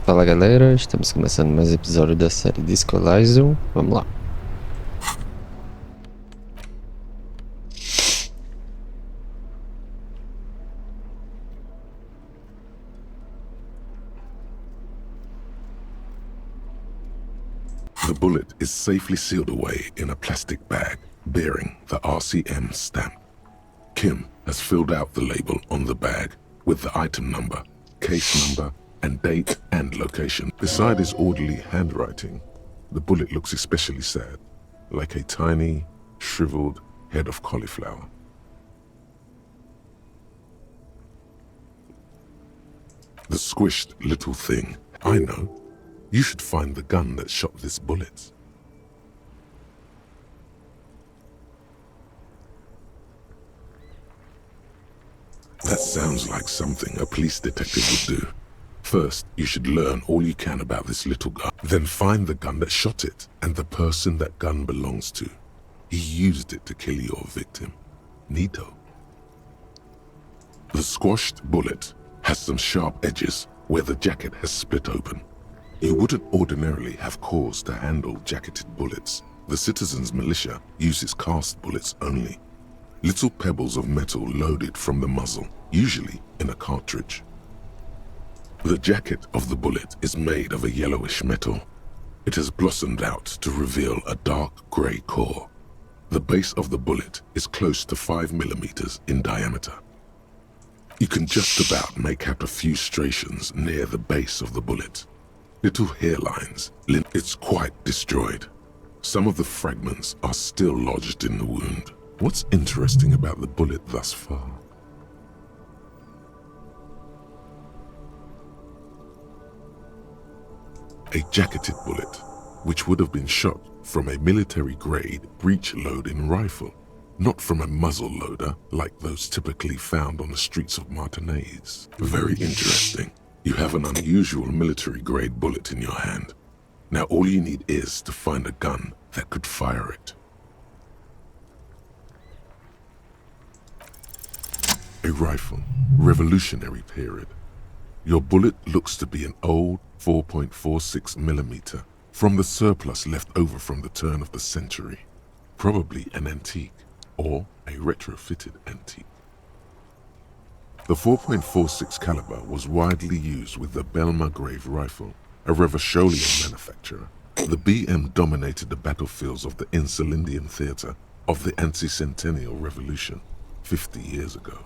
Fala galera, estamos começando mais um episódio da série de Elysium. Vamos lá. The bullet is safely sealed away in a plastic bag bearing the RCM stamp. Kim has filled out the label on the bag with the item number, case number, and date and location. Beside his orderly handwriting, the bullet looks especially sad, like a tiny, shriveled head of cauliflower. The squished little thing. I know. You should find the gun that shot this bullet. That sounds like something a police detective would do. First, you should learn all you can about this little gun. Then find the gun that shot it and the person that gun belongs to. He used it to kill your victim. Neato. The squashed bullet has some sharp edges where the jacket has split open. You wouldn't ordinarily have cause to handle jacketed bullets. The citizens' militia uses cast bullets only. Little pebbles of metal loaded from the muzzle, usually in a cartridge. The jacket of the bullet is made of a yellowish metal. It has blossomed out to reveal a dark grey core. The base of the bullet is close to 5 millimeters in diameter. You can just about make out a few striations near the base of the bullet. Little hairlines. It's quite destroyed. Some of the fragments are still lodged in the wound. What's interesting about the bullet thus far? A jacketed bullet, which would have been shot from a military-grade breech-loading rifle, not from a muzzle loader like those typically found on the streets of Martinez. Very interesting. You have an unusual military-grade bullet in your hand. Now all you need is to find a gun that could fire it. A rifle, Revolutionary period. Your bullet looks to be an old 4.46 millimeter from the surplus left over from the turn of the century. Probably an antique or a retrofitted antique. The 4.46 caliber was widely used with the Belmargrave rifle, a Revacholian manufacturer. The BM dominated the battlefields of the Insulindian theater of the anti-centennial revolution 50 years ago.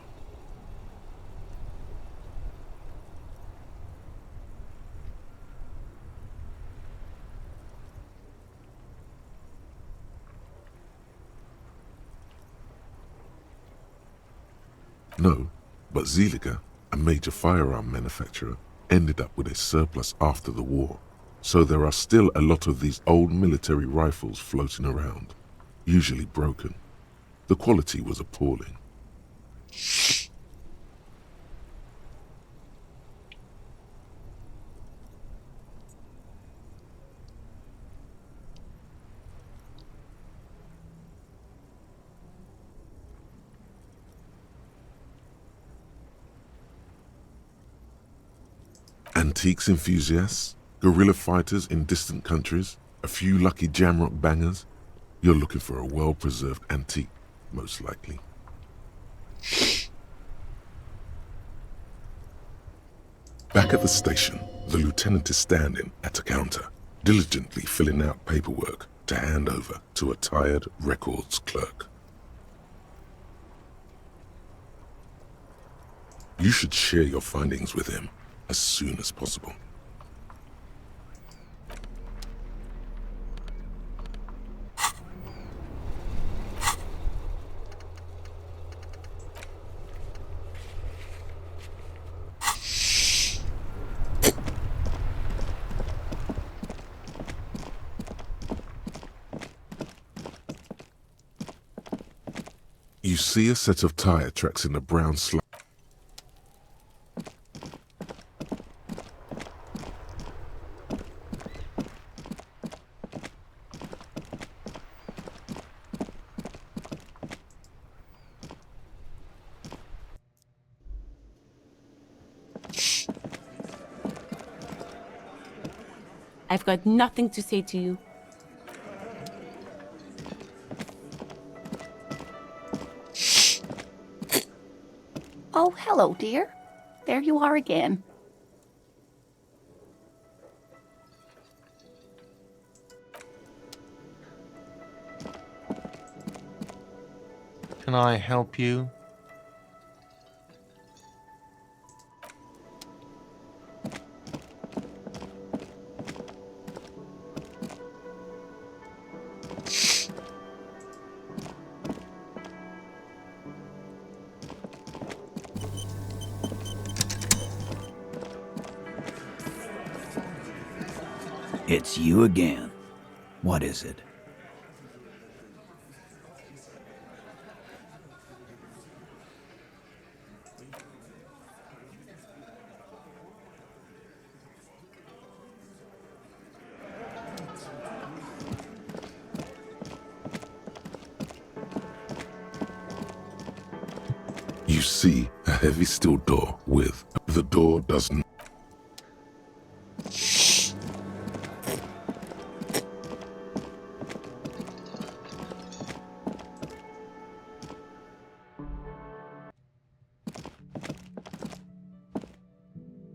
No, but Zeliger, a major firearm manufacturer, ended up with a surplus after the war, so there are still a lot of these old military rifles floating around, usually broken. The quality was appalling. Antiques enthusiasts, guerrilla fighters in distant countries, a few lucky jamrock bangers. You're looking for a well-preserved antique, most likely. Back at the station, the lieutenant is standing at a counter, diligently filling out paperwork to hand over to a tired records clerk. You should share your findings with him as soon as possible. You see a set of tire tracks in the brown slab. I've got nothing to say to you. Oh, hello, dear. There you are again. Can I help you? It's you again. What is it? You see a heavy steel door with the door doesn't.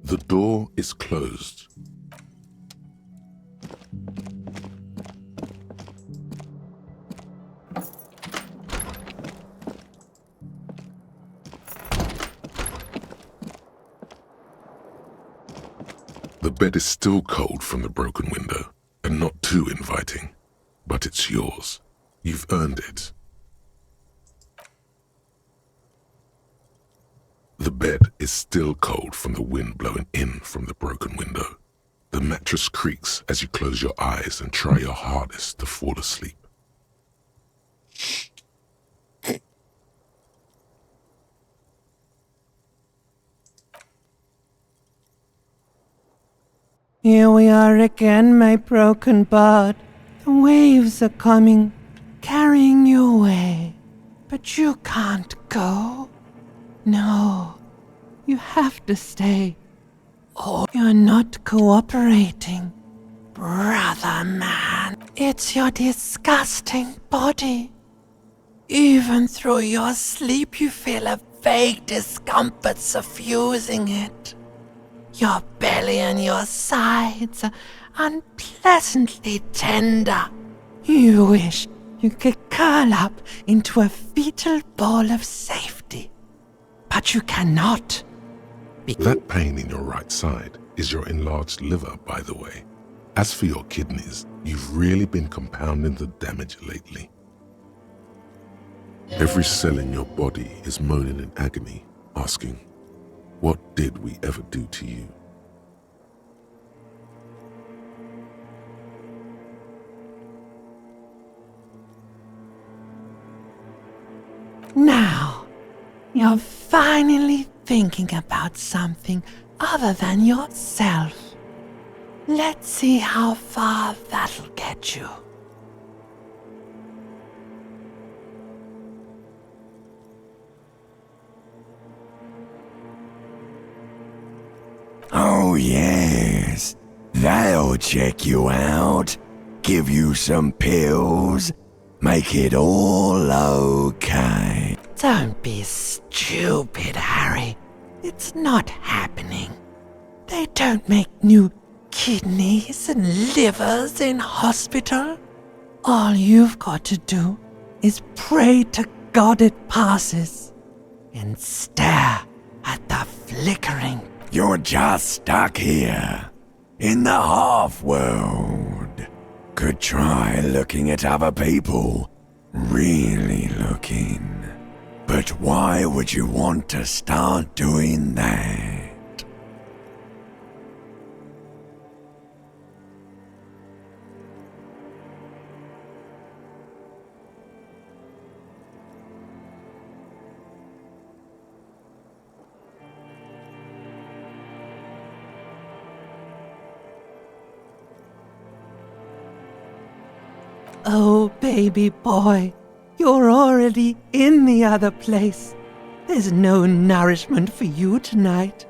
The door is closed. The bed is still cold from the broken window, and not too inviting, but it's yours. You've earned it. The bed is still cold from the wind blowing in from the broken window. The mattress creaks as you close your eyes and try your hardest to fall asleep. Here we are again, my broken bird. The waves are coming, carrying you away. But you can't go. No, you have to stay. Oh, you're not cooperating. Brother man, it's your disgusting body. Even through your sleep you feel a vague discomfort suffusing it. Your belly and your sides are unpleasantly tender. You wish you could curl up into a fetal ball of safety. But you cannot. That pain in your right side is your enlarged liver, by the way. As for your kidneys, you've really been compounding the damage lately. Every cell in your body is moaning in agony, asking, what did we ever do to you? Now, you're finally thinking about something other than yourself. Let's see how far that'll get you. Oh yes, that'll check you out, give you some pills, make it all okay. Don't be stupid, Harry. It's not happening. They don't make new kidneys and livers in hospital. All you've got to do is pray to God it passes and stare at the flickering. You're just stuck here, in the half-world. Could try looking at other people, really looking. But why would you want to start doing that? Oh, baby boy, you're already in the other place. There's no nourishment for you tonight.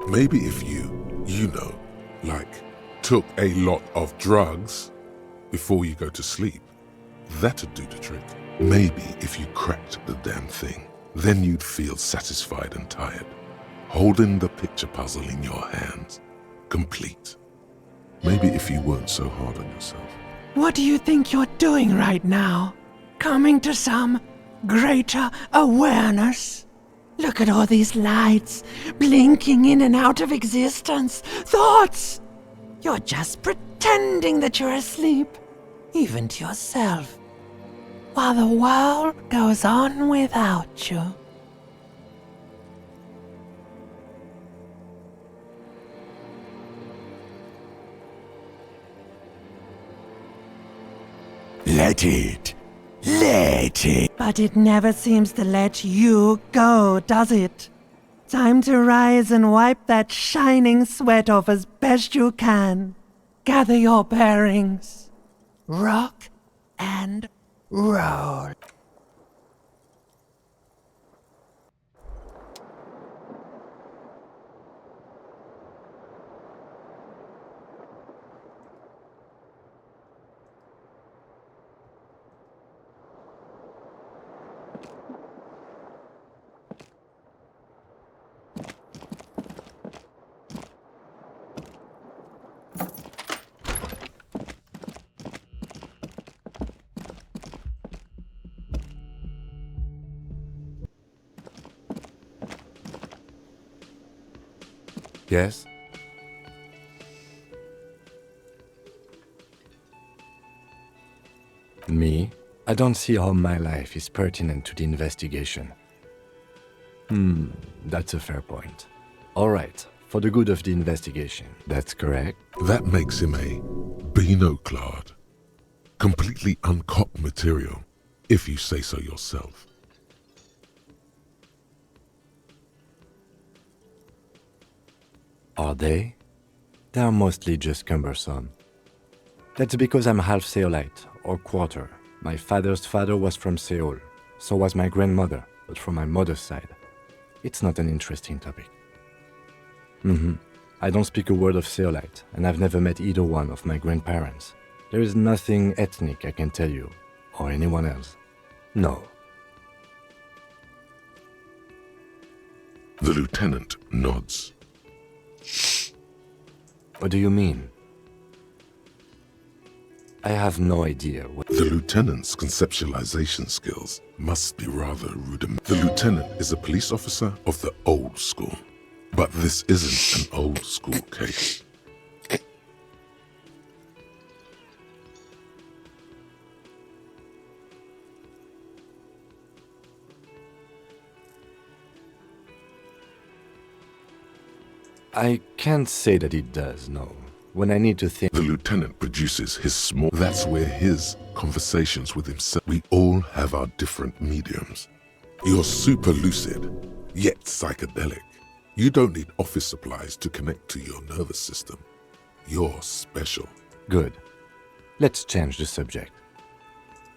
Maybe if you know, like took a lot of drugs before you go to sleep, that'd do the trick. Maybe if you cracked the damn thing, then you'd feel satisfied and tired, holding the picture puzzle in your hands, complete. Maybe if you weren't so hard on yourself. What do you think you're doing right now? Coming to some greater awareness? Look at all these lights, blinking in and out of existence. Thoughts! You're just pretending that you're asleep, even to yourself, while the world goes on without you. Let it. Let it. But it never seems to let you go, does it? Time to rise and wipe that shining sweat off as best you can. Gather your bearings. Rock and roll. Yes? Me? I don't see how my life is pertinent to the investigation. That's a fair point. Alright, for the good of the investigation, that's correct. That makes him a Beano-clad, completely uncopped material, if you say so yourself. Are they? They are mostly just cumbersome. That's because I'm half Seolite, or quarter. My father's father was from Seoul, so was my grandmother, but from my mother's side. It's not an interesting topic. I don't speak a word of Seolite, and I've never met either one of my grandparents. There is nothing ethnic I can tell you, or anyone else. No. The lieutenant nods. What do you mean? I have no idea what... The lieutenant's conceptualization skills must be rather rudimentary. The lieutenant is a police officer of the old school, but this isn't an old school case. I can't say that it does, no. When I need to think... The lieutenant produces his small... That's where his conversations with himself... We all have our different mediums. You're super lucid, yet psychedelic. You don't need office supplies to connect to your nervous system. You're special. Good. Let's change the subject.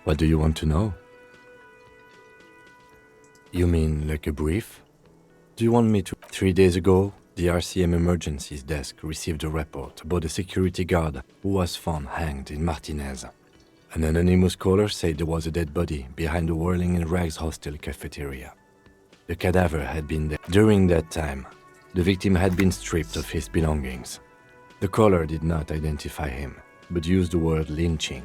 What do you want to know? You mean like a brief? Do you want me to... 3 days ago, the RCM Emergencies Desk received a report about a security guard who was found hanged in Martinez. An anonymous caller said there was a dead body behind the Whirling in Rags hostel cafeteria. The cadaver had been there. During that time, the victim had been stripped of his belongings. The caller did not identify him, but used the word lynching.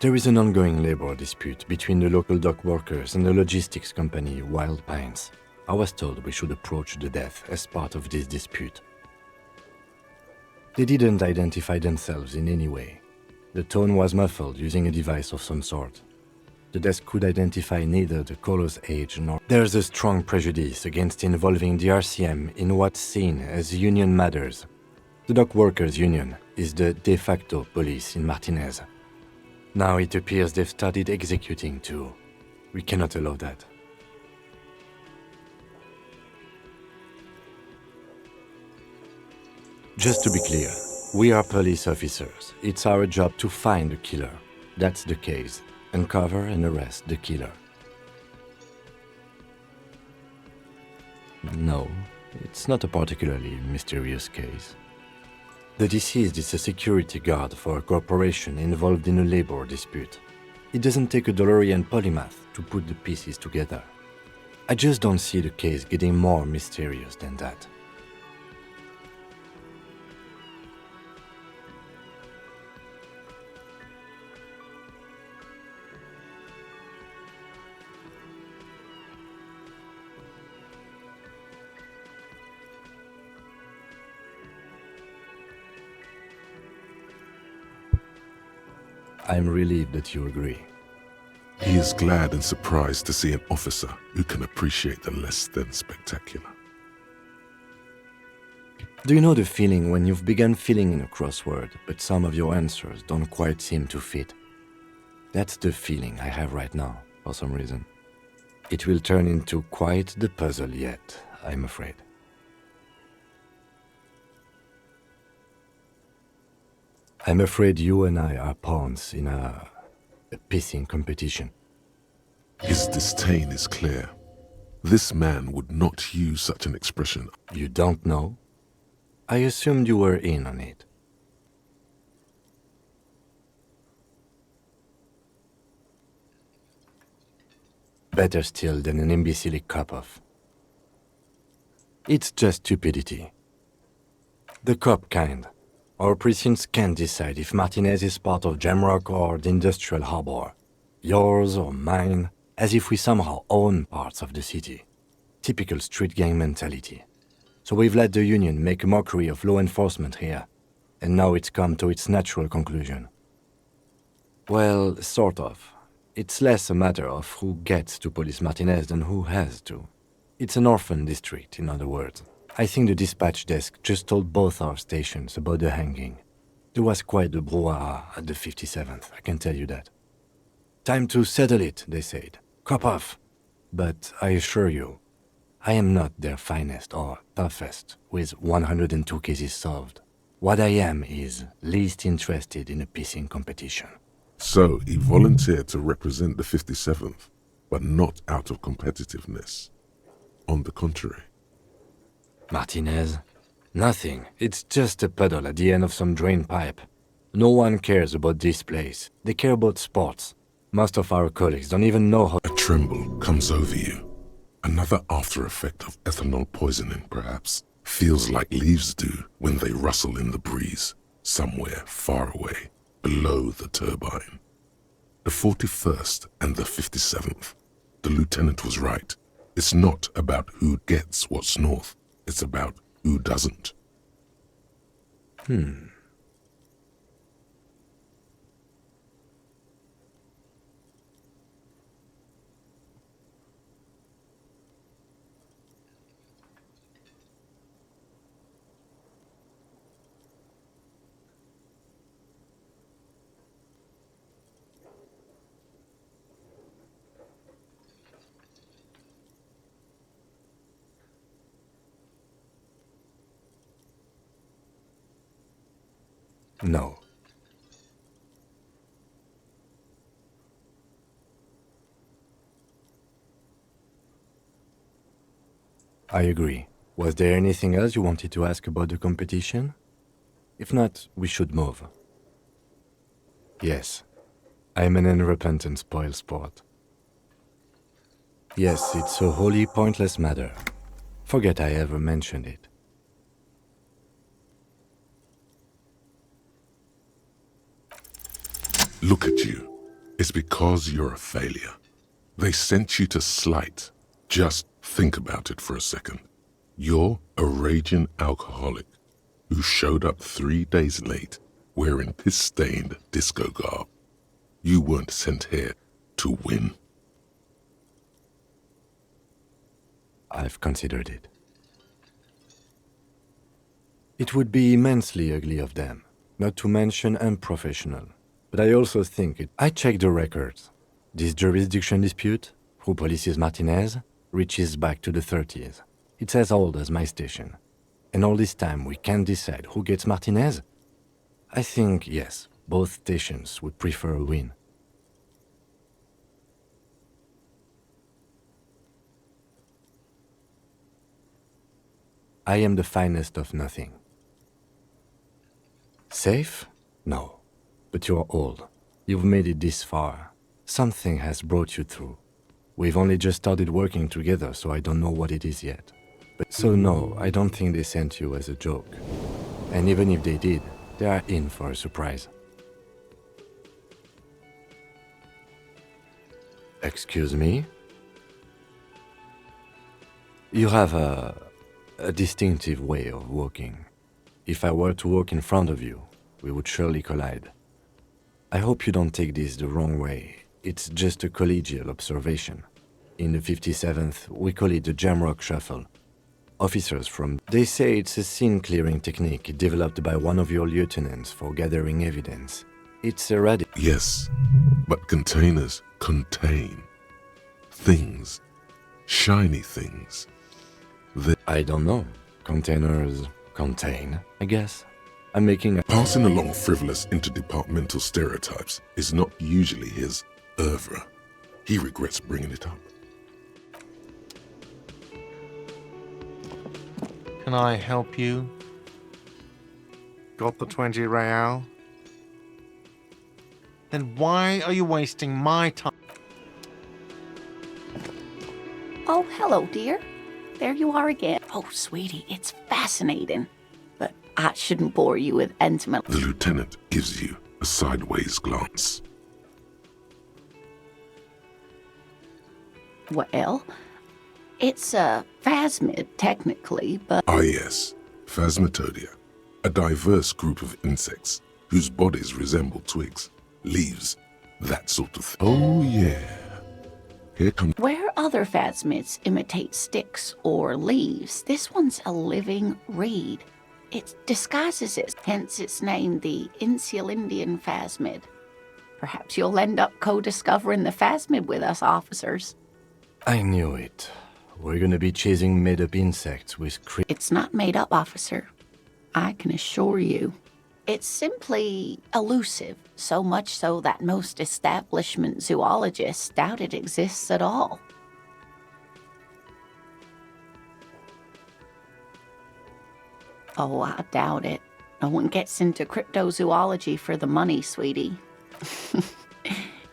There is an ongoing labor dispute between the local dock workers and the logistics company Wild Pines. I was told we should approach the death as part of this dispute. They didn't identify themselves in any way. The tone was muffled using a device of some sort. The desk could identify neither the caller's age nor... There's a strong prejudice against involving the RCM in what's seen as union matters. The dock workers' union is the de facto police in Martinez. Now it appears they've started executing too. We cannot allow that. Just to be clear, we are police officers. It's our job to find the killer. That's the case. Uncover and arrest the killer. No, it's not a particularly mysterious case. The deceased is a security guard for a corporation involved in a labor dispute. It doesn't take a DeLorean polymath to put the pieces together. I just don't see the case getting more mysterious than that. I'm relieved that you agree. He is glad and surprised to see an officer who can appreciate the less than spectacular. Do you know the feeling when you've begun filling in a crossword, but some of your answers don't quite seem to fit? That's the feeling I have right now, for some reason. It will turn into quite the puzzle yet, I'm afraid. I'm afraid you and I are pawns in a pissing competition. His disdain is clear. This man would not use such an expression. You don't know? I assumed you were in on it. Better still than an imbecilic cop-off. It's just stupidity. The cop kind. Our precincts can't decide if Martinez is part of Jamrock or the Industrial Harbor. Yours or mine, as if we somehow own parts of the city. Typical street gang mentality. So we've let the Union make a mockery of law enforcement here, and now it's come to its natural conclusion. Well, sort of. It's less a matter of who gets to police Martinez than who has to. It's an orphan district, in other words. I think the dispatch desk just told both our stations about the hanging. There was quite the brouhaha at the 57th, I can tell you that. Time to settle it, they said. Cop off. But I assure you, I am not their finest or toughest with 102 cases solved. What I am is least interested in a pissing competition. So he volunteered to represent the 57th, but not out of competitiveness. On the contrary. Martinez? Nothing. It's just a puddle at the end of some drain pipe. No one cares about this place. They care about sports. Most of our colleagues don't even know how... A tremble comes over you. Another after effect of ethanol poisoning, perhaps. Feels like leaves do when they rustle in the breeze, somewhere far away, below the turbine. The 41st and the 57th. The lieutenant was right. It's not about who gets what's north. It's about who doesn't. No. I agree. Was there anything else you wanted to ask about the competition? If not, we should move. Yes. I'm an unrepentant spoilsport. Yes, it's a wholly pointless matter. Forget I ever mentioned it. Look at you. It's because you're a failure. They sent you to Slight. Just think about it for a second. You're a raging alcoholic who showed up 3 days late wearing piss-stained disco garb. You weren't sent here to win. I've considered it. It would be immensely ugly of them, not to mention unprofessional. But I also think it... I checked the records. This jurisdiction dispute, who polices Martinez, reaches back to the 30s. It's as old as my station. And all this time we can't decide who gets Martinez? I think, yes, both stations would prefer a win. I am the finest of nothing. safe? No. But you're old. You've made it this far. Something has brought you through. We've only just started working together, so I don't know what it is yet. But so no, I don't think they sent you as a joke. And even if they did, they are in for a surprise. Excuse me? You have a distinctive way of walking. If I were to walk in front of you, we would surely collide. I hope you don't take this the wrong way. It's just a collegial observation. In the 57th, we call it the Jamrock Shuffle. Officers from... They say it's a scene-clearing technique developed by one of your lieutenants for gathering evidence. It's a radical... Yes, but containers contain things, shiny things. I don't know. Containers contain, I guess. I'm making a... Passing along frivolous interdepartmental stereotypes is not usually his oeuvre. He regrets bringing it up. Can I help you? Got the 20 real? Then why are you wasting my time? Oh, hello, dear. There you are again. Oh, sweetie, it's fascinating. But I shouldn't bore you with intimate... The lieutenant gives you a sideways glance. Well, it's a phasmid, technically, but... Ah yes, Phasmatodia, a diverse group of insects whose bodies resemble twigs, leaves, that sort of thing. Oh yeah. Here comes... Where other phasmids imitate sticks or leaves, this one's a living reed. It disguises it, hence its name, the Insulindian phasmid. Perhaps you'll end up co-discovering the phasmid with us, officers. I knew it. We're gonna be chasing made-up insects with It's not made up, officer. I can assure you. It's simply elusive, so much so that most establishment zoologists doubt it exists at all. Oh, I doubt it. No one gets into cryptozoology for the money, sweetie.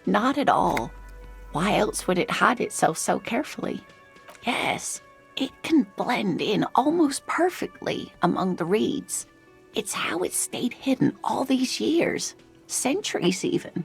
Not at all. Why else would it hide itself so carefully? Yes, it can blend in almost perfectly among the reeds. It's how it stayed hidden all these years, centuries even.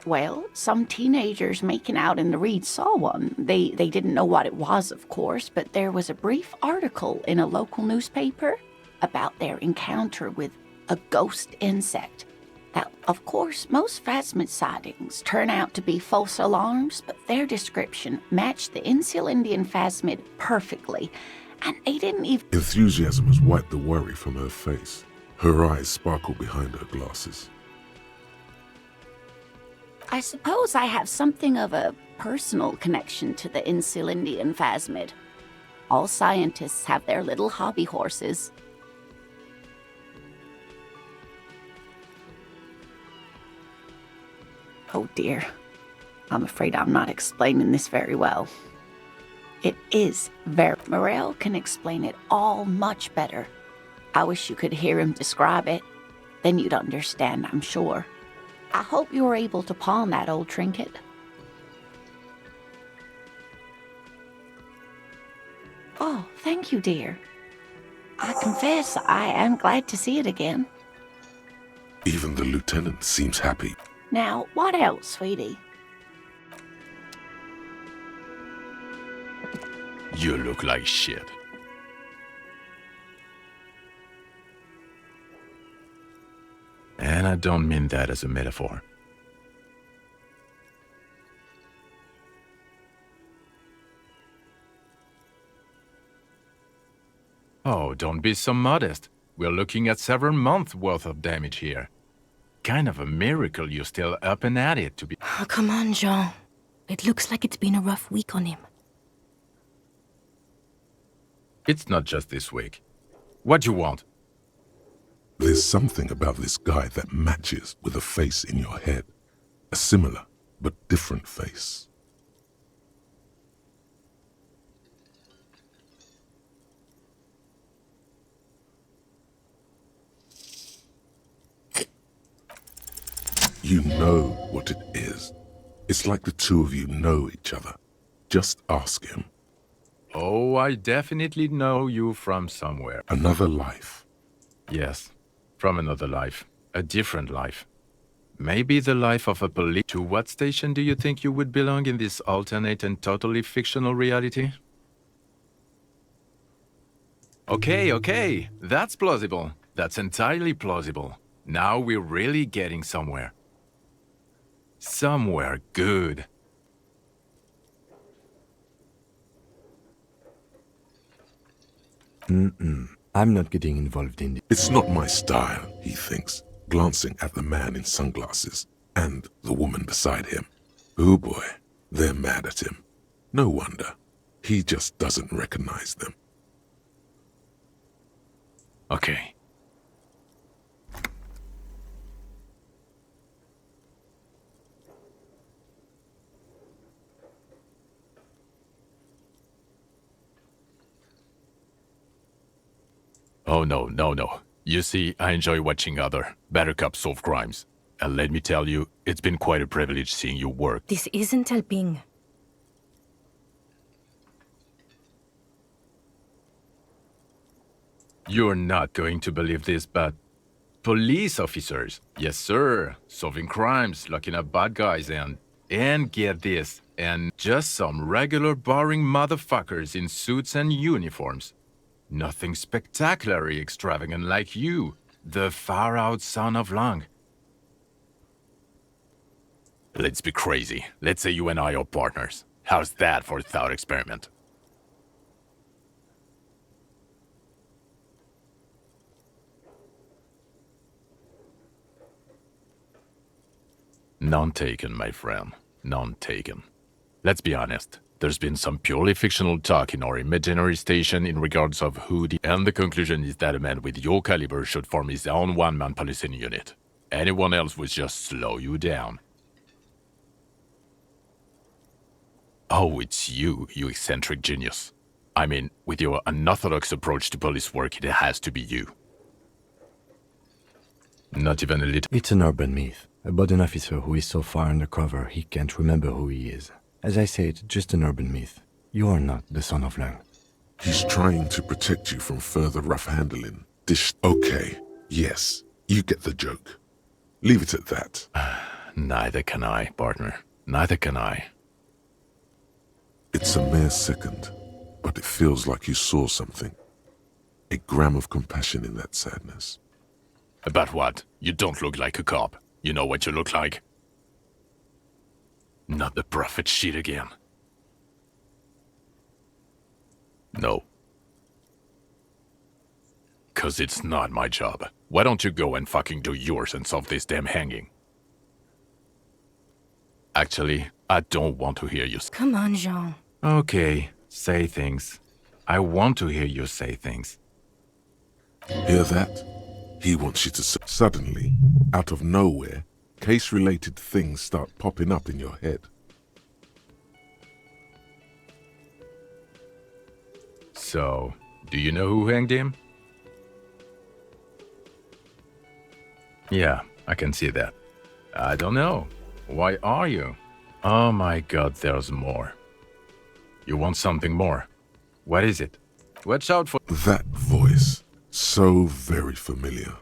Well, some teenagers making out in the reeds saw one. They didn't know what it was, of course, but there was a brief article in a local newspaper about their encounter with a ghost insect. Now, of course, most phasmid sightings turn out to be false alarms, but their description matched the Insulindian phasmid perfectly, and they didn't even... Enthusiasm has wiped the worry from her face. Her eyes sparkle behind her glasses. I suppose I have something of a personal connection to the Insulindian phasmid. All scientists have their little hobby horses. Oh dear, I'm afraid I'm not explaining this very well. It is very... Morel can explain it all much better. I wish you could hear him describe it. Then you'd understand, I'm sure. I hope you were able to pawn that old trinket. Oh, thank you, dear. I confess I am glad to see it again. Even the lieutenant seems happy. Now, what else, sweetie? You look like shit. And I don't mean that as a metaphor. Oh, don't be so modest. We're looking at several months worth of damage here. Kind of a miracle you're still up and at it to be... Oh, come on, Jean. It looks like it's been a rough week on him. It's not just this week. What do you want? There's something about this guy that matches with a face in your head. A similar but different face. You know what it is. It's like the two of you know each other. Just ask him. Oh, I definitely know you from somewhere. Another life. Yes, from another life. A different life. Maybe the life of a police. To what station do you think you would belong in this alternate and totally fictional reality? Okay, that's plausible. That's entirely plausible. Now we're really getting somewhere. Somewhere good. I'm not getting involved in this. It's not my style, he thinks, glancing at the man in sunglasses and the woman beside him. Oh boy, they're mad at him. No wonder. He just doesn't recognize them. Okay. Oh, no. You see, I enjoy watching other better cops solve crimes. And let me tell you, it's been quite a privilege seeing you work. This isn't helping. You're not going to believe this, but police officers, yes sir, solving crimes, locking up bad guys, and get this, and just some regular boring motherfuckers in suits and uniforms. Nothing spectacularly extravagant like you, the far-out son of Lang. Let's be crazy. Let's say you and I are partners. How's that for a thought experiment? None taken, my friend. None taken. Let's be honest. There's been some purely fictional talk in our imaginary station in regards of who and the conclusion is that a man with your caliber should form his own one-man policing unit. Anyone else would just slow you down. Oh, it's you eccentric genius. I mean, with your unorthodox approach to police work, it has to be you. Not even a little. It's an urban myth about an officer who is so far undercover he can't remember who he is. As I said, just an urban myth. You are not the son of Lang. He's trying to protect you from further rough handling. Okay, yes, you get the joke. Leave it at that. Neither can I, partner. Neither can I. It's a mere second, but it feels like you saw something. A gram of compassion in that sadness. About what? You don't look like a cop. You know what you look like? Not the prophet shit again. No. 'Cause it's not my job. Why don't you go and fucking do yours and solve this damn hanging? Actually, I don't want to hear you. Come on, Jean. Okay, say things. I want to hear you say things. Hear that? He wants you to suddenly, out of nowhere, case-related things start popping up in your head. So, do you know who hanged him? Yeah, I can see that. I don't know. Why are you? Oh my god, there's more. You want something more? What is it? Watch out for— That voice. So very familiar.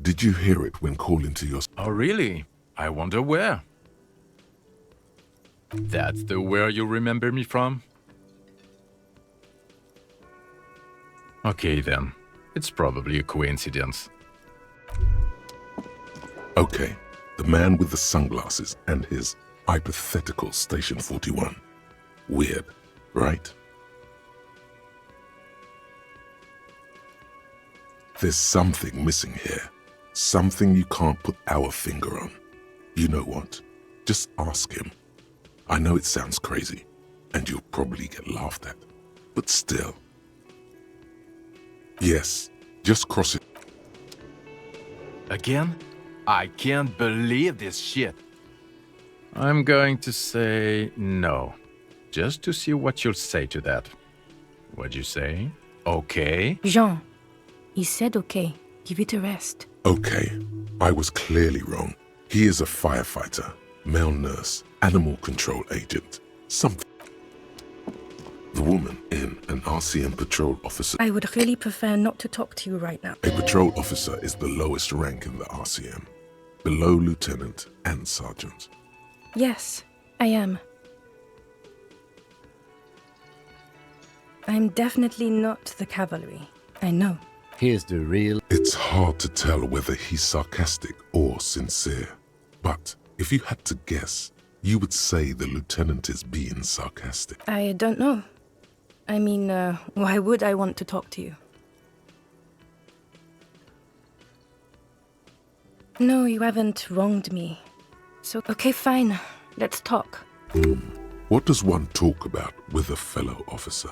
Did you hear it when calling to your— Oh really? I wonder where. That's the where you remember me from? Okay then. It's probably a coincidence. Okay, the man with the sunglasses and his hypothetical Station 41. Weird, right? There's something missing here. Something you can't put our finger on. You know what? Just ask him. I know it sounds crazy, and you'll probably get laughed at. But still. Yes, just cross it. Again? I can't believe this shit. I'm going to say no. Just to see what you'll say to that. What'd you say? Okay? Jean, he said okay. Give it a rest. Okay, I was clearly wrong. He is a firefighter, male nurse, animal control agent, something. The woman in an RCM patrol officer. I would really prefer not to talk to you right now. A patrol officer is the lowest rank in the RCM, below lieutenant and sergeant. Yes, I am. I'm definitely not the cavalry. I know. Here's the real... It's hard to tell whether he's sarcastic or sincere. But if you had to guess, you would say the lieutenant is being sarcastic. I don't know. I mean, why would I want to talk to you? No, you haven't wronged me. So, okay, fine. Let's talk. What does one talk about with a fellow officer?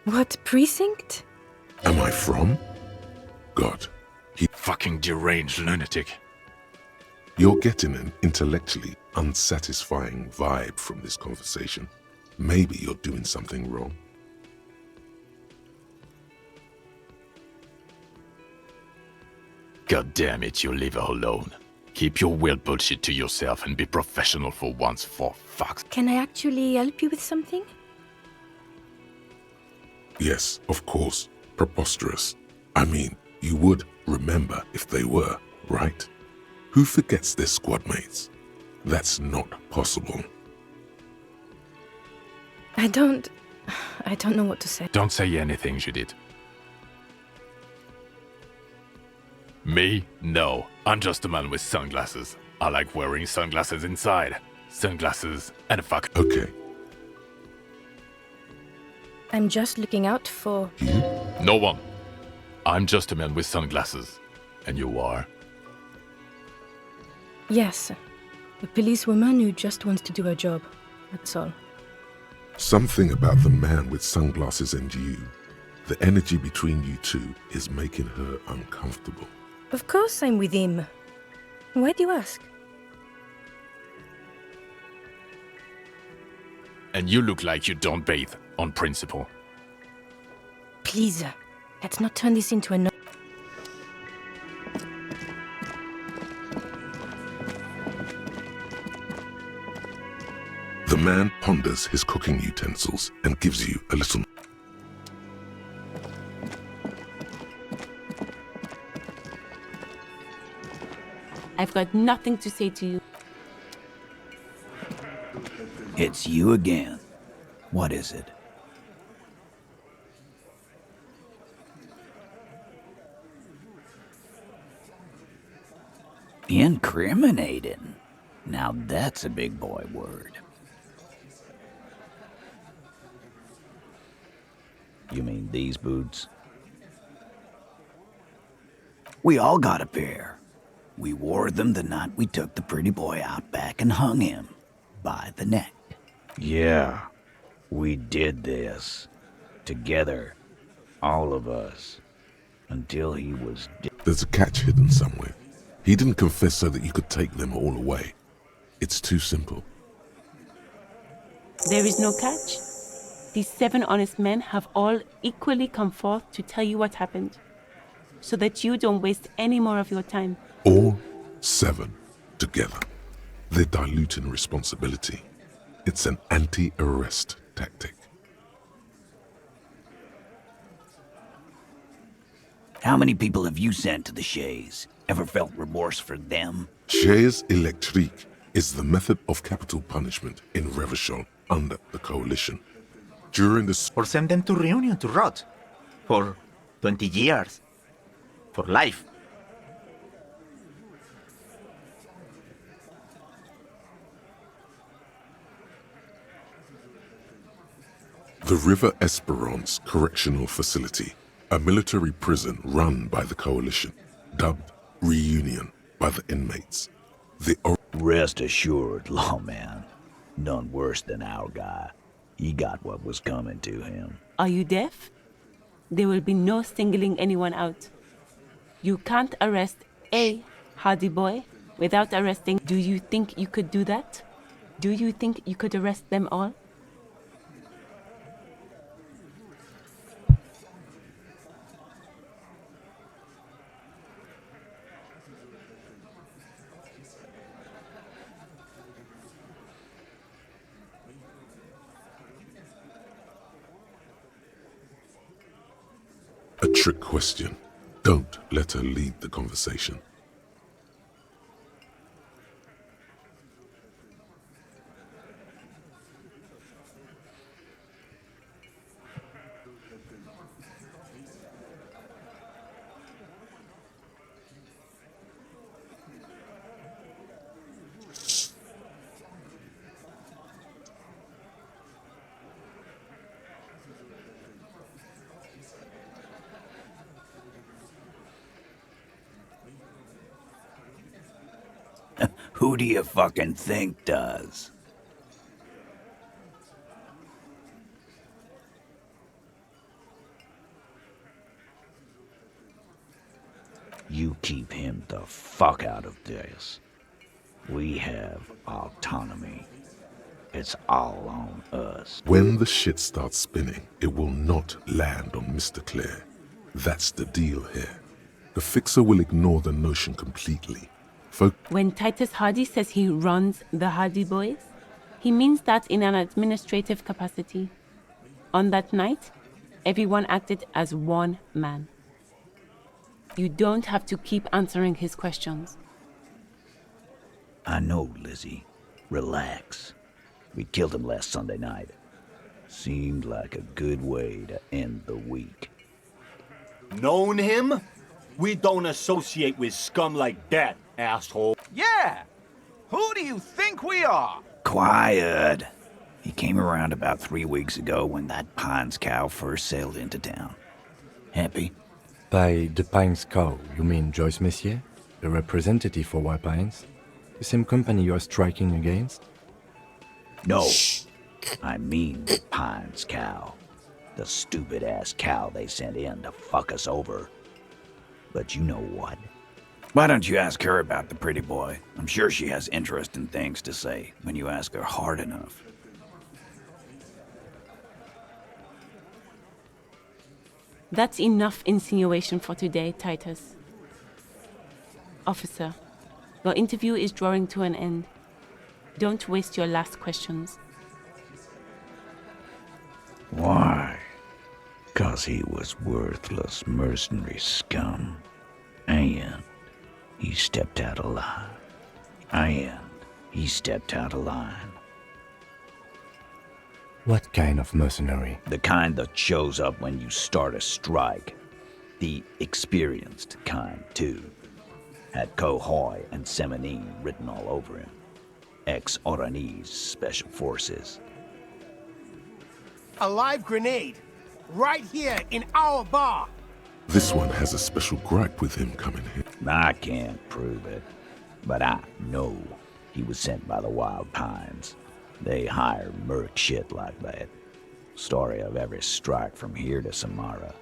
What precinct? Am I from? God, Fucking deranged lunatic. you're getting an intellectually unsatisfying vibe from this conversation. Maybe you're doing something wrong. God damn it, you leave her alone. Keep your weird bullshit to yourself and be professional for once, for fuck's. Can I actually help you with something? Yes, of course. Preposterous. I mean, you would remember if they were, right? Who forgets their squad mates? That's not possible. I don't know what to say. Don't say anything, Judith. Me? No. I'm just a man with sunglasses. I like wearing sunglasses inside. Sunglasses and a fuck. Okay. I'm just looking out for... You? No one. I'm just a man with sunglasses. And you are? Yes, a policewoman who just wants to do her job. That's all. Something about the man with sunglasses and you, the energy between you two is making her uncomfortable. Of course I'm with him. Why do you ask? And you look like you don't bathe, on principle. Please, let's not turn this into a... The man ponders his cooking utensils and gives you a little... I've got nothing to say to you. It's you again. What is it? Incriminating. Now that's a big boy word. You mean these boots? We all got a pair. We wore them the night we took the pretty boy out back and hung him by the neck. Yeah, we did this. Together. All of us. Until he was dead. There's a catch hidden somewhere. He didn't confess so that you could take them all away. It's too simple. There is no catch. These 7 honest men have all equally come forth to tell you what happened, so that you don't waste any more of your time. All 7 together. They're diluting responsibility. It's an anti-arrest tactic. How many people have you sent to the Shays? Ever felt remorse for them? Chaise électrique is the method of capital punishment in Revachol under the coalition. During the... Or send them to Reunion to rot. For 20 years. For life. The River Esperance Correctional Facility, a military prison run by the coalition, dubbed Reunion by the inmates. Rest assured, lawman. None worse than our guy. He got what was coming to him. Are you deaf? There will be no singling anyone out. You can't arrest a Hardie boy without arresting... Do you think you could do that? Do you think you could arrest them all? A trick question. Don't let her lead the conversation. Who do you fucking think does? You keep him the fuck out of this. We have autonomy. It's all on us. When the shit starts spinning, it will not land on Mr. Clare. That's the deal here. The fixer will ignore the notion completely. When Titus Hardie says he runs the Hardie boys, he means that in an administrative capacity. On that night, everyone acted as one man. You don't have to keep answering his questions. I know, Lizzie. Relax. We killed him last Sunday night. Seemed like a good way to end the week. Known him? We don't associate with scum like that, asshole. Yeah! Who do you think we are? Quiet. He came around about 3 weeks ago when that Pines cow first sailed into town. Happy? By the Pines cow, you mean Joyce Messier, the representative for White Pines? The same company you are striking against? No. I mean the Pines cow. The stupid-ass cow they sent in to fuck us over. But you know what? Why don't you ask her about the pretty boy? I'm sure she has interesting things to say when you ask her hard enough. That's enough insinuation for today, Titus. Officer, your interview is drawing to an end. Don't waste your last questions. Why? 'Cause he was worthless mercenary scum. And he stepped out of line. What kind of mercenary? The kind that shows up when you start a strike. The experienced kind, too. Had Cohoy and Seminine written all over him. Ex-Oranese Special Forces. A live grenade. Right here in our bar. This one has a special gripe with him coming here. I can't prove it, but I know he was sent by the Wild Pines. They hire merc shit like that. Story of every strike from here to Samara.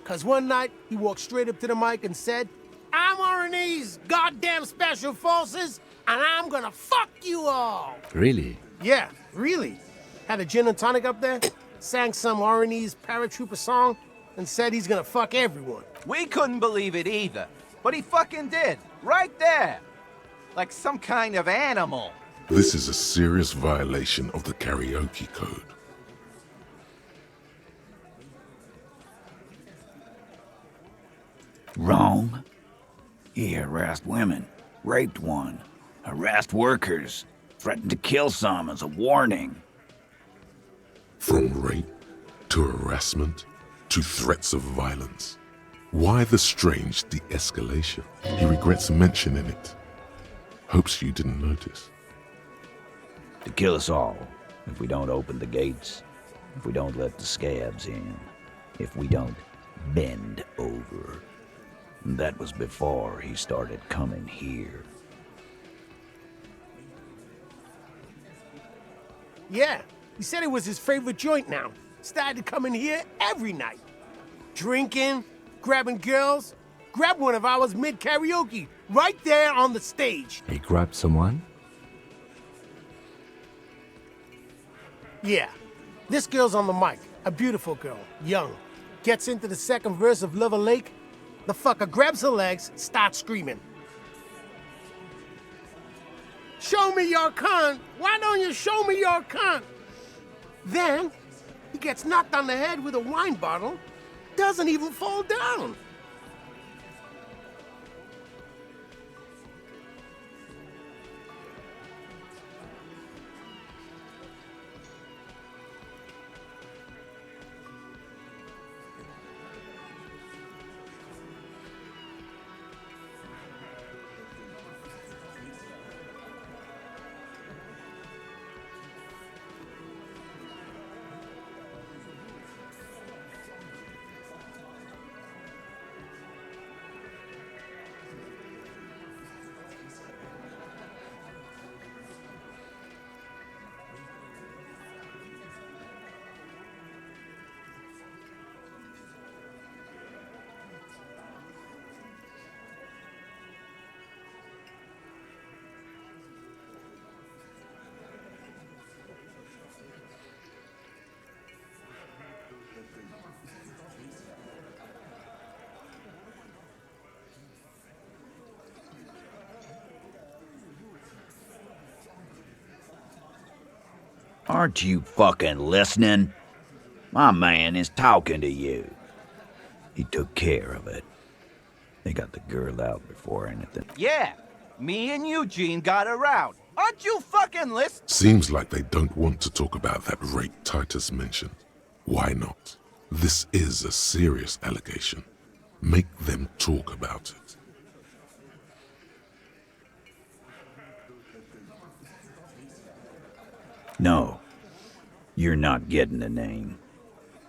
'Cause one night, he walked straight up to the mic and said, "I'm RNA's goddamn special forces, and I'm gonna fuck you all." Really? Yeah, really. Had a gin and tonic up there, sang some RNA's paratrooper song, and said he's gonna fuck everyone. We couldn't believe it either, but he fucking did, right there. Like some kind of animal. This is a serious violation of the karaoke code. Wrong? He harassed women, raped one, harassed workers, threatened to kill some as a warning. From rape to harassment to threats of violence. Why the strange de-escalation? He regrets mentioning it. Hopes you didn't notice. To kill us all, if we don't open the gates, if we don't let the scabs in, if we don't bend over. That was before he started coming here. Yeah, he said it was his favorite joint now. Started coming here every night. Drinking, grabbing girls. Grabbed one of ours mid-karaoke, right there on the stage. He grabbed someone? Yeah, this girl's on the mic. A beautiful girl, young. Gets into the second verse of Lover Lake. The fucker grabs her legs, starts screaming. "Show me your cunt! Why don't you show me your cunt?" Then, He gets knocked on the head with a wine bottle, doesn't even fall down. Aren't you fucking listening? My man is talking to you. He took care of it. They got the girl out before anything. Yeah, me and Eugene got her out. Aren't you fucking listening? Seems like they don't want to talk about that rape Titus mentioned. Why not? This is a serious allegation. Make them talk about it. No, you're not getting the name.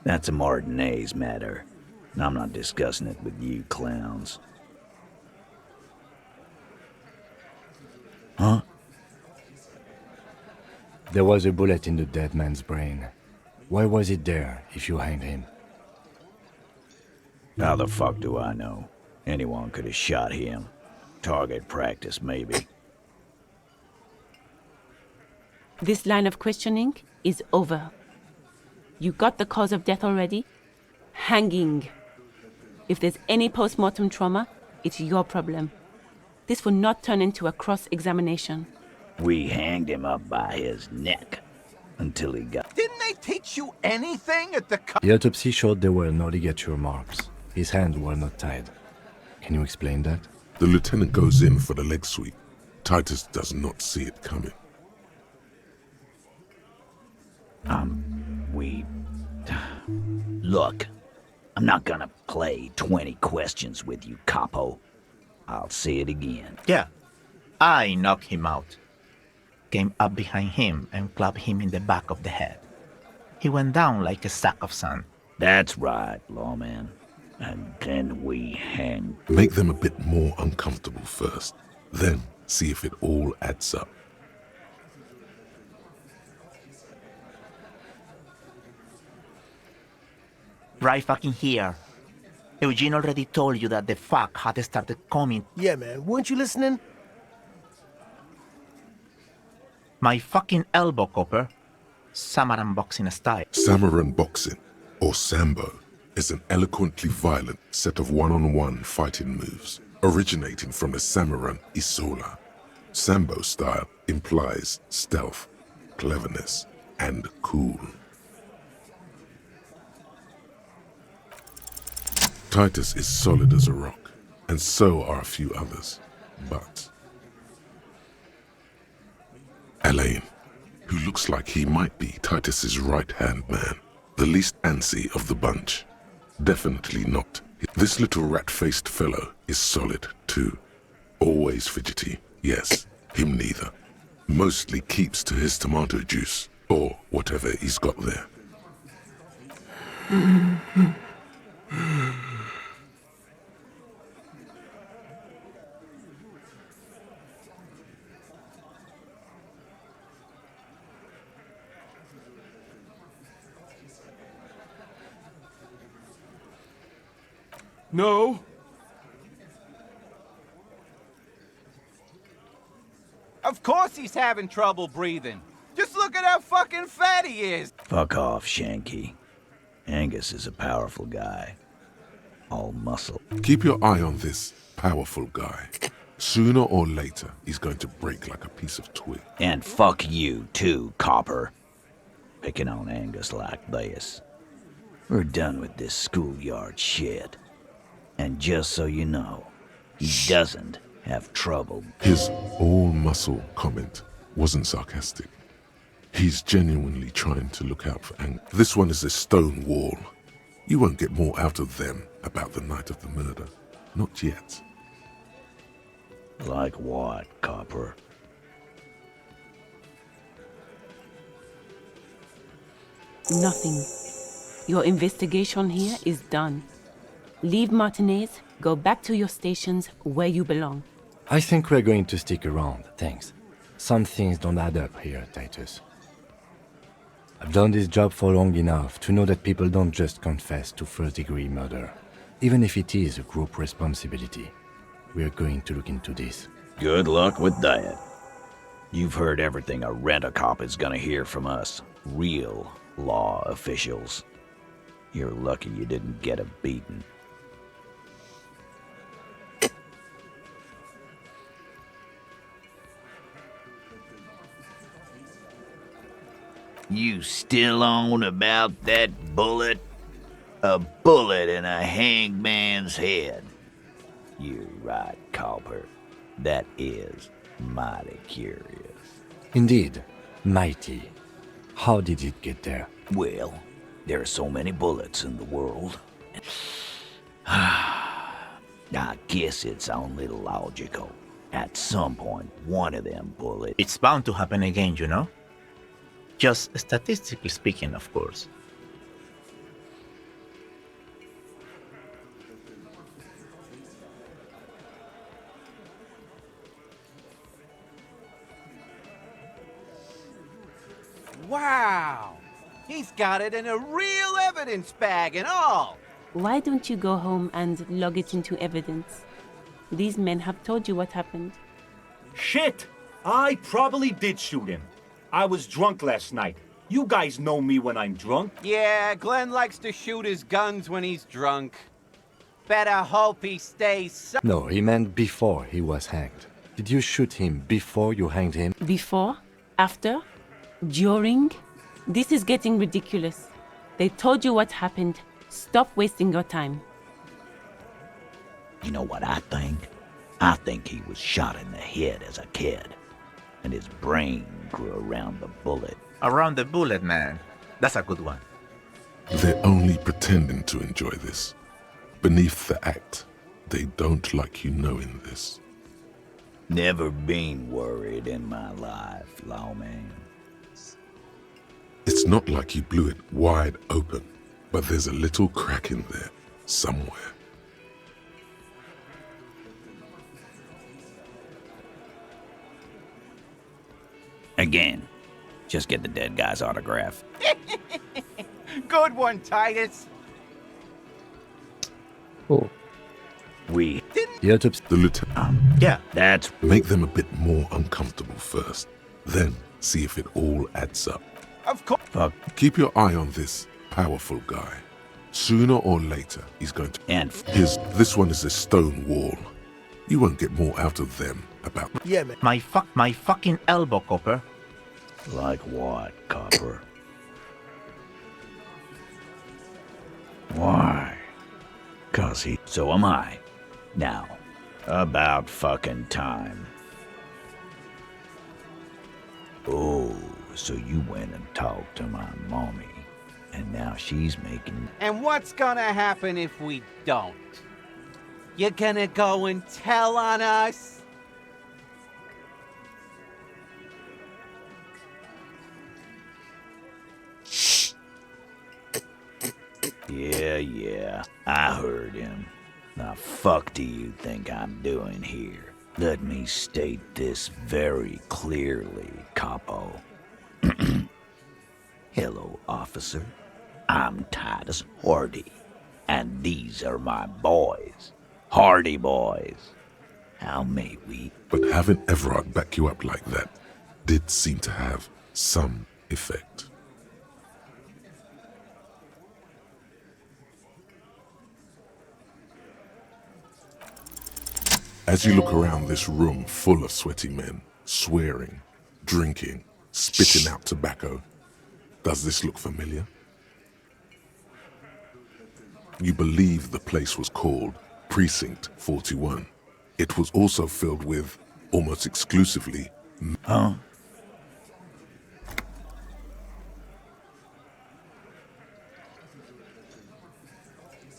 That's a Martinez matter, and I'm not discussing it with you clowns. Huh? There was a bullet in the dead man's brain. Why was it there if you hanged him? How the fuck do I know? Anyone could have shot him. Target practice, maybe. This line of questioning is over. You got the cause of death already? Hanging. If there's any post-mortem trauma, it's your problem. This will not turn into a cross-examination. We hanged him up by his neck until he got... Didn't they teach you anything at the The autopsy showed there were no ligature marks. His hands were not tied. Can you explain that? The lieutenant goes in for the leg sweep. Titus does not see it coming. Look, I'm not gonna play 20 questions with you, capo. I'll say it again. Yeah, I knocked him out. Came up behind him and clubbed him in the back of the head. He went down like a sack of sand. That's right, lawman. And then we hang. Make them a bit more uncomfortable first. Then see if it all adds up. Right fucking here. Eugene already told you that the fuck had started coming. Yeah, man. Weren't you listening? My fucking elbow, Copper. Samaran boxing style. Samaran boxing, or Sambo, is an eloquently violent set of one-on-one fighting moves, originating from the Samaran Isola. Sambo style implies stealth, cleverness, and cool. Titus is solid as a rock, and so are a few others, but... Alain, who looks like he might be Titus's right-hand man, the least antsy of the bunch. Definitely not. This little rat-faced fellow is solid, too. Always fidgety, yes, him neither. Mostly keeps to his tomato juice, or whatever he's got there. No. Of course he's having trouble breathing. Just look at how fucking fat he is. Fuck off, Shanky. Angus is a powerful guy. All muscle. Keep your eye on this powerful guy. Sooner or later, he's going to break like a piece of twig. And fuck you, too, Copper. picking on Angus like this. We're done with this schoolyard shit. And just so you know, he doesn't have trouble. His all-muscle comment wasn't sarcastic. He's genuinely trying to look out for Ang. This one is a stone wall. You won't get more out of them about the night of the murder. Not yet. Like what, Copper? Nothing. Your investigation here is done. Leave Martinez, go back to your stations where you belong. I think we're going to stick around, thanks. Some things don't add up here, Titus. I've done this job for long enough to know that people don't just confess to first-degree murder, even if it is a group responsibility. We're going to look into this. Good luck with that. You've heard everything a rent-a-cop is gonna hear from us, real law officials. You're lucky you didn't get a beating. You still on about that bullet? A bullet in a hangman's head. You're right, Copper. That is mighty curious. Indeed, mighty. How did it get there? Well, there are so many bullets in the world. I guess it's only logical. At some point, one of them bullets... It's bound to happen again, you know? Just statistically speaking, of course. Wow! He's got it in a real evidence bag and all! Why don't you go home and log it into evidence? These men have told you what happened. Shit! I probably did shoot him. I was drunk last night. You guys know me when I'm drunk. Yeah, Glenn likes to shoot his guns when he's drunk. Better hope he stays so— No, he meant before he was hanged. Did you shoot him before you hanged him? Before? After? During? This is getting ridiculous. They told you what happened. Stop wasting your time. You know what I think? I think he was shot in the head as a kid, and his brain grew around the bullet. Around the bullet, man. That's a good one. They're only pretending to enjoy this. Beneath the act, they don't like you knowing this. Never been worried in my life, lawman. It's not like you blew it wide open, but there's a little crack in there, somewhere. Again, just get the dead guy's autograph. Good one, Titus. Oh. We The lieutenant. Yeah, that's... Make them a bit more uncomfortable first, then see if it all adds up. Of course. Fuck. Keep your eye on this powerful guy. Sooner or later, he's going to... And this one is a stone wall. You won't get more out of them about... Yeah, man. My fucking elbow, Copper. like what, Copper? Why? 'Cause he... So am I. Now, about fucking time. Oh, so you went and talked to my mommy, and now she's making... And what's gonna happen if we don't? You gonna go and tell on us? Yeah, I heard him. Now fuck do you think I'm doing here? Let me state this very clearly, Capo. Hello, officer. I'm Titus Hardie, and these are my boys. Hardie boys. How may we... But having ASRock back you up like that did seem to have some effect. As you look around this room full of sweaty men, swearing, drinking, spitting out tobacco, Does this look familiar? You believe the place was called Precinct 41. It was also filled with, almost exclusively, Huh?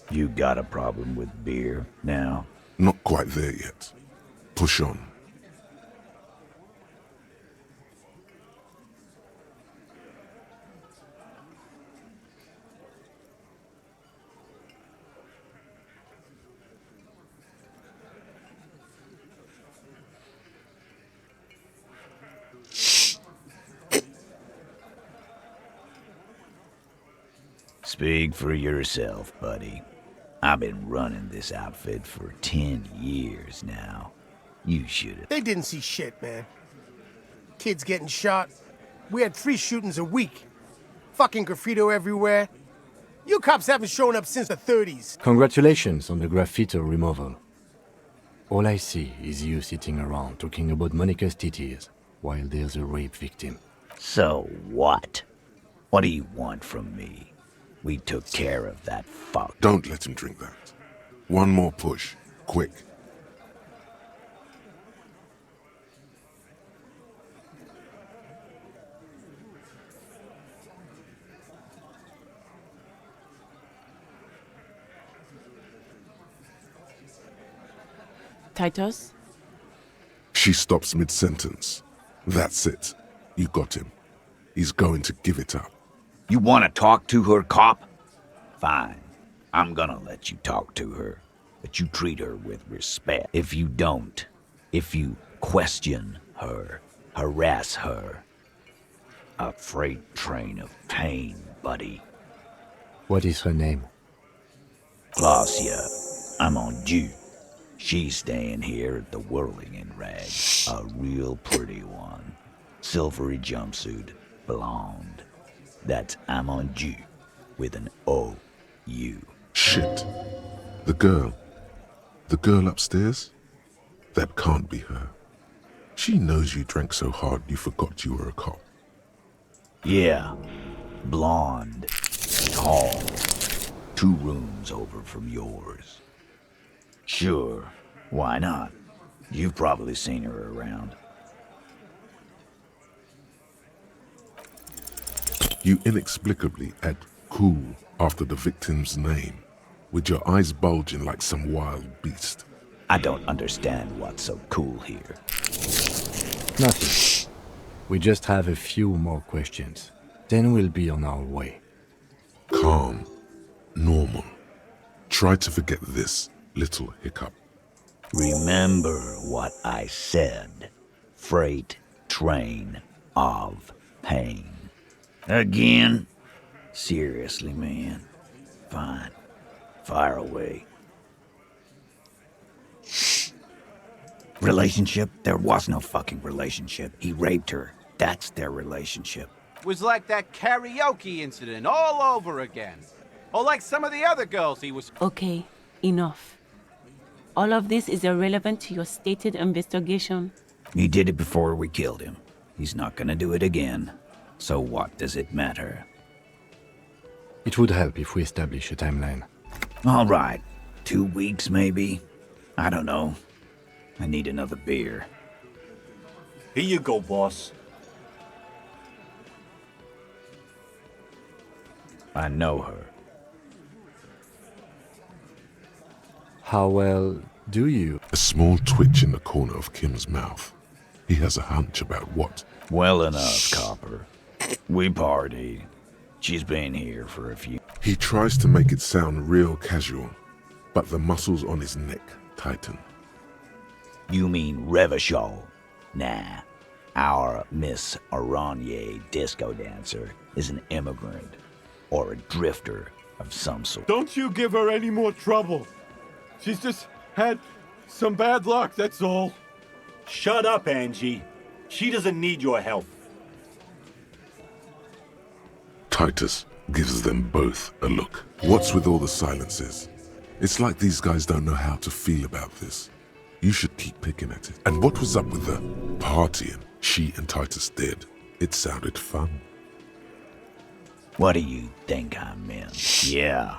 You got a problem with beer now? Not quite there yet. Push on. Speak for yourself, buddy. I've been running this outfit for 10 years now. You should. They didn't see shit, man. Kids getting shot. We had 3 shootings a week. Fucking graffito everywhere. You cops haven't shown up since the 30s. Congratulations on the graffiti removal. All I see is you sitting around talking about Monica's titties while there's a rape victim. So what? What do you want from me? We took care of that fuck. Don't let him drink that. One more push. Quick. Titus? She stops mid-sentence. That's it. You got him. He's going to give it up. You want to talk to her, cop? Fine. I'm gonna let you talk to her, but you treat her with respect. If you don't, if you question her, harass her, a freight train of pain, buddy. What is her name? Glacia, I'm on due. She's staying here at the Whirling in Rag. A real pretty one. Silvery jumpsuit, blonde. That's I'm on due with an O-U. Shit. The girl upstairs? That can't be her. She knows you drank so hard you forgot you were a cop. Yeah. Blonde. Tall. 2 rooms over from yours. Sure. Why not? You've probably seen her around. You inexplicably add cool after the victim's name, with your eyes bulging like some wild beast. I don't understand what's so cool here. Nothing. We just have a few more questions. Then we'll be on our way. Calm. Normal. Try to forget this little hiccup. Remember what I said. Freight train of pain. Again? Seriously, man. Fine. Fire away. Relationship? There was no fucking relationship. He raped her. That's their relationship. Was like that karaoke incident all over again. Or like some of the other girls he was... Okay, enough. All of this is irrelevant to your stated investigation. He did it before we killed him. He's not gonna do it again. So what does it matter? It would help if we establish a timeline. All right. 2 weeks, maybe? I don't know. I need another beer. Here you go, boss. I know her. How well do you? A small twitch in the corner of Kim's mouth. He has a hunch about what. Well enough, copper. We party. She's been here for a few... He tries to make it sound real casual, but the muscles on his neck tighten. You mean Revachol? Nah. Our Miss Aranye disco dancer is an immigrant or a drifter of some sort. Don't you give her any more trouble. She's just had some bad luck, that's all. Shut up, Angie. She doesn't need your help. Titus gives them both a look. What's with all the silences? It's like these guys don't know how to feel about this. You should keep picking at it. And what was up with the partying she and Titus did? It sounded fun. What do you think I meant? Yeah,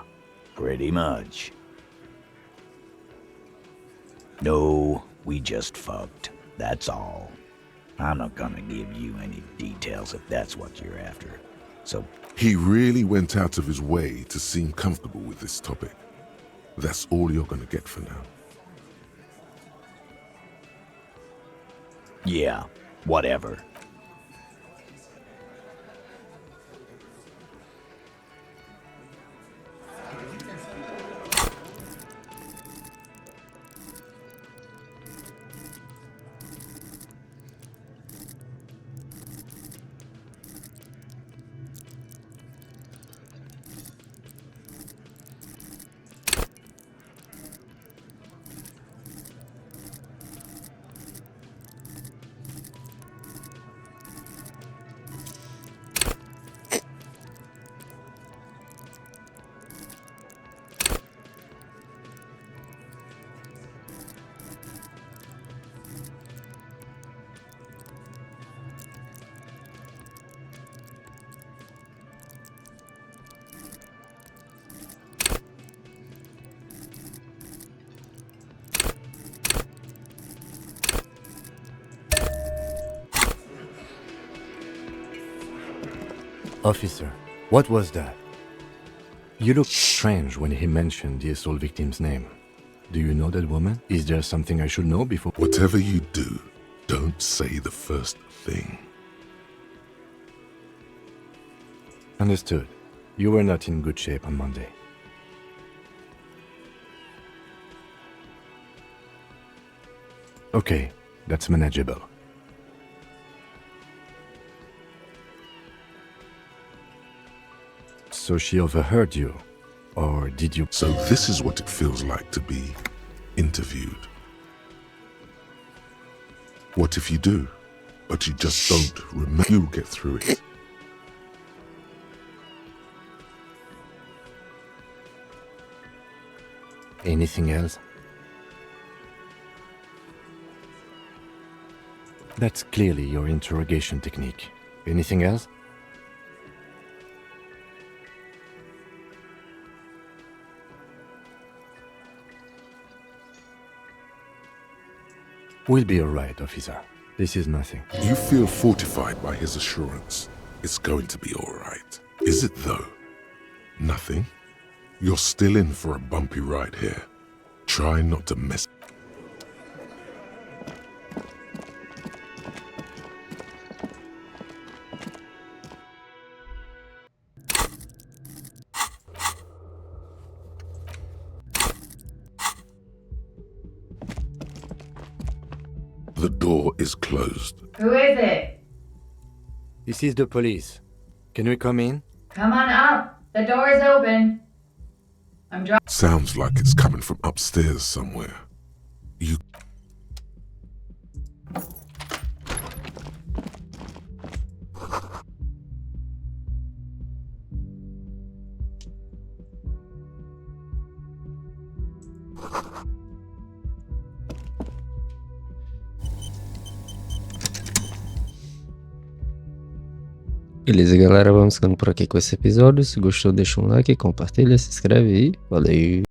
pretty much. No, we just fucked. That's all. I'm not gonna give you any details if that's what you're after. So, he really went out of his way to seem comfortable with this topic. That's all you're gonna get for now. yeah, whatever. Officer, what was that? You looked strange when he mentioned the assault victim's name. Do you know that woman? Is there something I should know before? Whatever you do, don't say the first thing. Understood. You were not in good shape on Monday. Okay, that's manageable. So she overheard you, or did you? So this is what it feels like to be interviewed. What if you do, but you just don't remember? You'll get through it. Anything else? That's clearly your interrogation technique. Anything else? We'll be alright, officer. This is nothing. You feel fortified by his assurance. It's going to be alright. Is it though? Nothing? You're still in for a bumpy ride here. Try not to mess. The door is closed. Who is it? This is the police. Can we come in? Come on up. The door is open. Sounds like it's coming from upstairs somewhere. You... Beleza, galera, vamos ficando por aqui com esse episódio. Se gostou, deixa um like, compartilha, se inscreve e valeu!